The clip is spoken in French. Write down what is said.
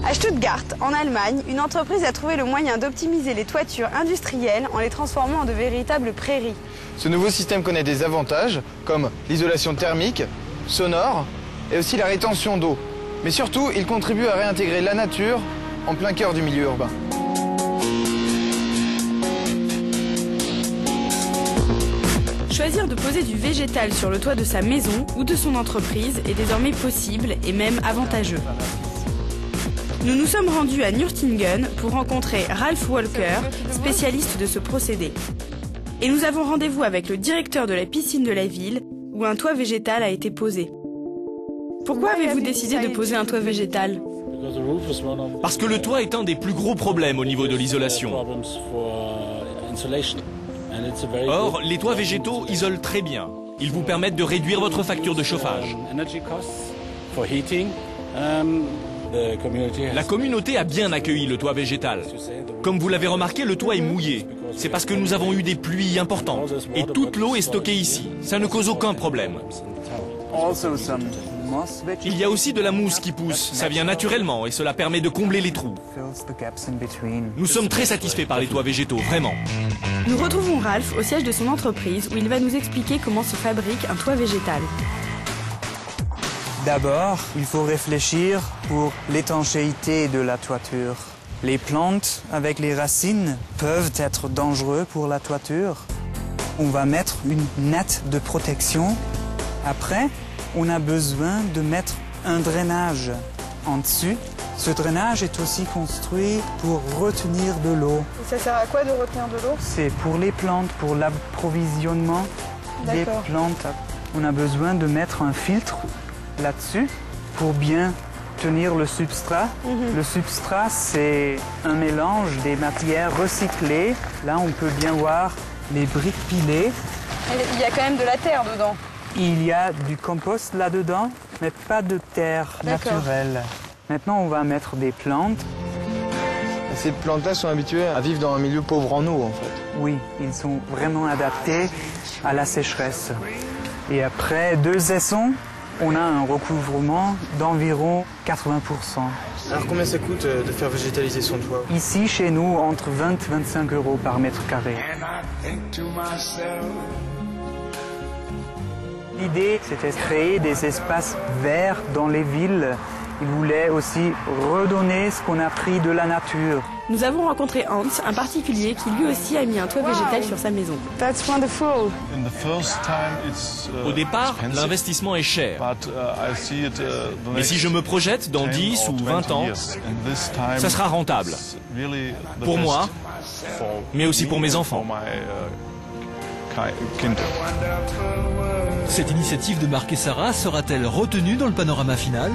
À Stuttgart, en Allemagne, une entreprise a trouvé le moyen d'optimiser les toitures industrielles en les transformant en de véritables prairies. Ce nouveau système connaît des avantages, comme l'isolation thermique, sonore, et aussi la rétention d'eau. Mais surtout, il contribue à réintégrer la nature en plein cœur du milieu urbain. Choisir de poser du végétal sur le toit de sa maison ou de son entreprise est désormais possible et même avantageux. Nous nous sommes rendus à Nürtingen pour rencontrer Ralph Walker, spécialiste de ce procédé. Et nous avons rendez-vous avec le directeur de la piscine de la ville, où un toit végétal a été posé. Pourquoi avez-vous décidé de poser un toit végétal ? Parce que le toit est un des plus gros problèmes au niveau de l'isolation. Or, les toits végétaux isolent très bien. Ils vous permettent de réduire votre facture de chauffage. La communauté a bien accueilli le toit végétal. Comme vous l'avez remarqué, le toit est mouillé. C'est parce que nous avons eu des pluies importantes. Et toute l'eau est stockée ici. Ça ne cause aucun problème. Il y a aussi de la mousse qui pousse. Ça vient naturellement et cela permet de combler les trous. Nous sommes très satisfaits par les toits végétaux, vraiment. Nous retrouvons Ralph au siège de son entreprise où il va nous expliquer comment se fabrique un toit végétal. D'abord, il faut réfléchir pour l'étanchéité de la toiture. Les plantes avec les racines peuvent être dangereuses pour la toiture. On va mettre une natte de protection. Après, on a besoin de mettre un drainage en dessus. Ce drainage est aussi construit pour retenir de l'eau. Et ça sert à quoi de retenir de l'eau ? C'est pour les plantes, pour l'approvisionnement des plantes. On a besoin de mettre un filtre là-dessus pour bien tenir le substrat. Le substrat, c'est un mélange des matières recyclées. Là, on peut bien voir les briques pilées. Il y a quand même de la terre dedans. Il y a du compost là-dedans, mais pas de terre naturelle. Maintenant, on va mettre des plantes. Ces plantes-là sont habituées à vivre dans un milieu pauvre en eau, en fait. Oui, ils sont vraiment adaptés à la sécheresse. Et après 2 saisons, on a un recouvrement d'environ 80%. Alors combien ça coûte de faire végétaliser son toit? Ici, chez nous, entre 20 et 25 € par mètre carré. L'idée, c'était de créer des espaces verts dans les villes. Il voulait aussi redonner ce qu'on a pris de la nature. Nous avons rencontré Hans, un particulier qui lui aussi a mis un toit végétal sur sa maison. That's wonderful. Au départ, l'investissement est cher. Mais si je me projette dans 10 ou 20 ans, ça sera rentable. Pour moi, mais aussi pour mes enfants. Cette initiative de Marc et Sarah sera-t-elle retenue dans le panorama final ?